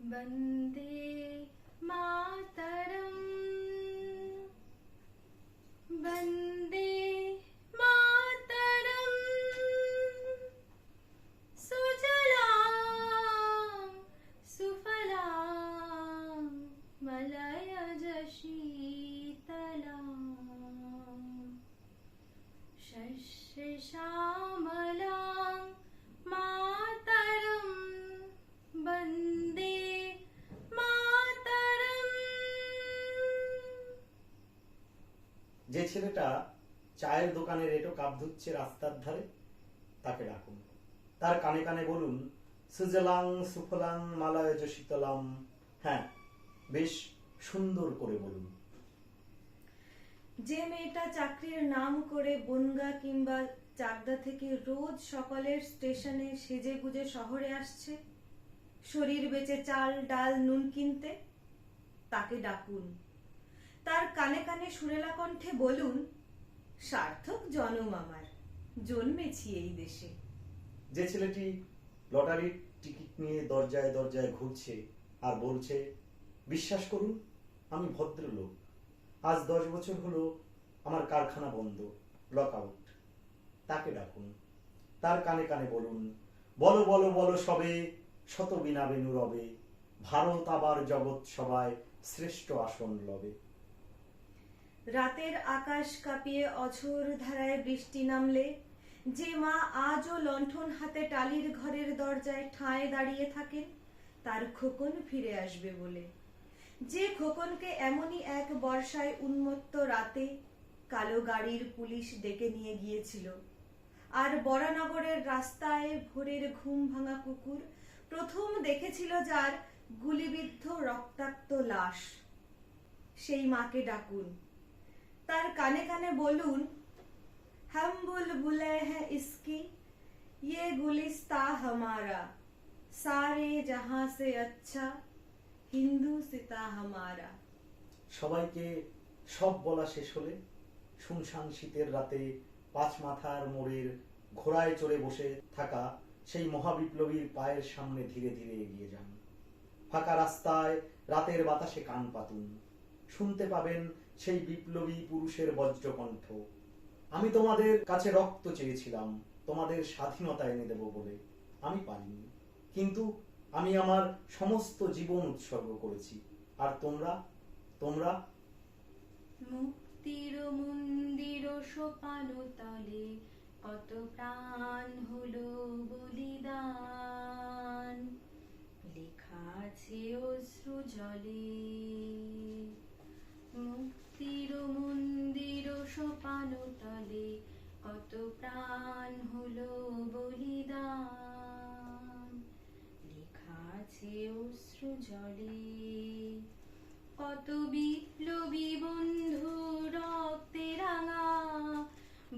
वन्दे मातरम् वन्दे मातरम् सुजलां सुफलां मलयज शीतलां शस्यश्यामलां मातरं वन्दे যে ছেলেটা চায়ের দোকানে রেটো কাপ ধুচ্ছে রাস্তার ধারে, তাকে ডাকুন। তার কানে কানে বলুন, সুজলাং সুফলাং মালয়জ শীতলাম। হ্যাঁ, বেশ সুন্দর করে বলুন। যে মেয়েটা চাকরির নাম করে বনগা কিংবা চাকদা থেকে রোজ সকালের স্টেশনে সেজে গুজে শহরে আসছে শরীর বেচে চাল ডাল নুন কিনতে, তাকে ডাকুন। তার কানে কানে সুরেলা কণ্ঠে বলুন, সার্থক জনম আমার, জন্মেছি এই দেশে। যে ছেলেটি লটারির টিকিট নিয়ে দরজায় দরজায় ঘুরছে আর বলছে, বিশ্বাস করুন আমি ভদ্রলোক, আজ 10 বছর হলো আমার কারখানা বন্ধ, লক আউট, তাকে ডাকুন। তার কানে কানে বলুন, বলো বলো বলো সবে, শত বিনা বেনু রবে, ভারত আবার জগৎ সবায় শ্রেষ্ঠ আসন লবে। রাতের আকাশ কাঁপিয়ে অঝোর ধারায় বৃষ্টি নামলে যে মা আজও লণ্ঠন হাতে টালির ঘরের দরজায় ঠায় দাঁড়িয়ে থাকেন তার খোকন ফিরে আসবে বলে, যে খোকনকে এমনই এক বর্ষায় উন্মত্ত রাতে কালো গাড়ির পুলিশ ডেকে নিয়ে গিয়েছিল, আর বরানগরের রাস্তায় ভোরের ঘুম ভাঙা কুকুর প্রথম দেখেছিল যার গুলিবিদ্ধ রক্তাক্ত লাশ, সেই মাকে ডাকুন। তার কানে কানে বলুন, हम बुलबुलें हैं इसकी, ये गुलिस्ता हमारा, सारे जहां से अच्छा हिंदुस्ता हमारा। সবাইকে সব বলা শেষ হলে শুনশান শীতের রাতে 5 মাথার মোড়ের ঘোড়ায় চড়ে বসে থাকা সেই মহাবিপ্লবীর পায়ের সামনে ধীরে ধীরে এগিয়ে যান। ফাঁকা রাস্তায় রাতের বাতাসে কান পাতুন, শুনতে পাবেন সেই বিপ্লবী পুরুষের বজ্রকণ্ঠ, আমি তোমাদের কাছে রক্ত চেয়েছিলাম তোমাদের স্বাধীনতা এনে দেব বলে, আমি পারিনি, কিন্তু আমি আমার সমস্ত জীবন উৎসর্গ করেছি, আর তোমরা তোমরা মুক্তির মন্দির সোপান তলে কত প্রাণ হলো বলিদান, লেখা আছে অশ্রু জলে। মুক্তির মন্দির সোপান তলে কত প্রাণ হলো বলিদান, লেখা আছে অশ্রু জলে। কত বিপ্লবী বন্ধু রক্তে রাঙা,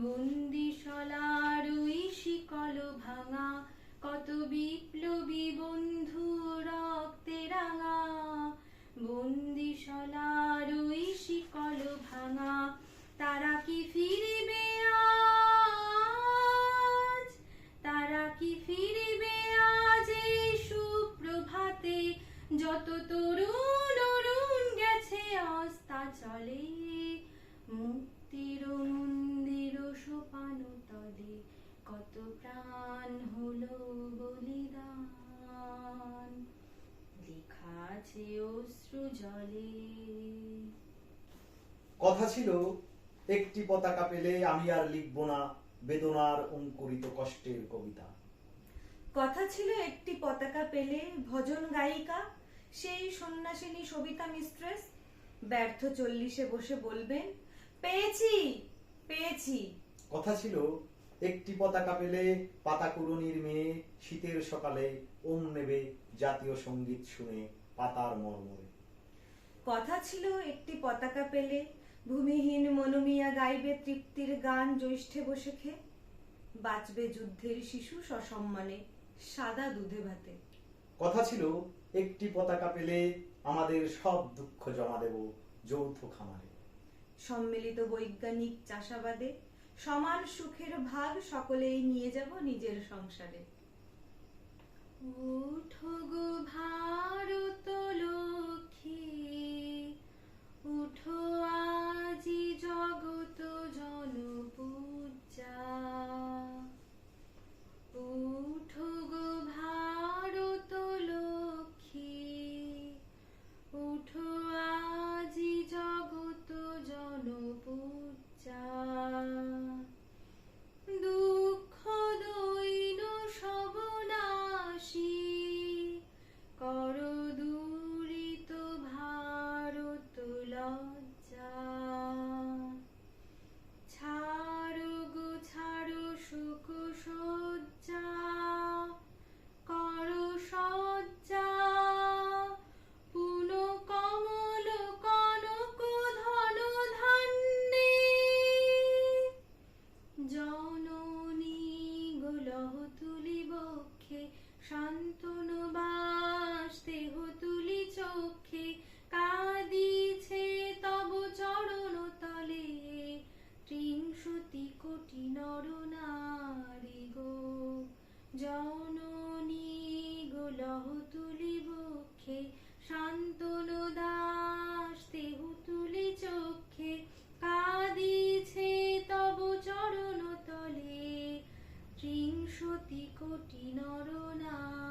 বন্দিশালার ওই শিকল ভাঙা, কত বিপ্লবী বন্ধু রক্তে রাঙা, বন্দিশালার ওই শিকল ভাঙা, তারা কি ফিরিবে আজ, তারা কি ফিরিবে আজ এই সুপ্রভাতে, যত তরুণ অরুণ গেছে অস্তাচলে। মুক্তির মন্দির সোপান তলে কত প্রাণ হলো বলিদান, লেখা আছে অশ্রু জলে। কথা ছিল, একটি পতাকা পেলে আমি আর লিখব না বেদনার অঙ্কুরিত কষ্টের কবিতা। কথা ছিল, একটি পতাকা পেলে ভজন গায়িকা সেই সন্ন্যাসিনী সবিতা মিস্ট্রেস ব্যর্থ 40-এ বসে বলবেন, পেয়েছি পেয়েছি। কথা ছিল, একটি পতাকা পেলে পাতাকুড়নির মেয়ে শীতের সকালে ওম নেবে জাতীয় সঙ্গীত শুনে পাতার মর্মরে। কথা ছিল, একটি পতাকা পেলে ভূমিহীন মনুমিয়া গাইবে তৃপ্তির গান জ্যৈষ্ঠে বসে খেয়ে, বাঁচবে যুদ্ধের শিশু সসম্মানে সাদা দুধে ভাতে। কথা ছিল, একটি পতাকা পেলে আমাদের সব দুঃখ জমা দেব যৌথ খামারে। সম্মিলিত বৈজ্ঞানিক চাষাবাদে সমান সুখের ভাগ সকলেই নিয়ে যাব নিজের সংসারে। ওঠো গো ভারত কোটি নরনারী গো, জননী গো লহ তুলি বক্ষে, শান্তনু দাস তেহু তুলি চক্ষে, কাঁদিছে তব চরণ তলে ত্রিংশতি কোটি নরনারী।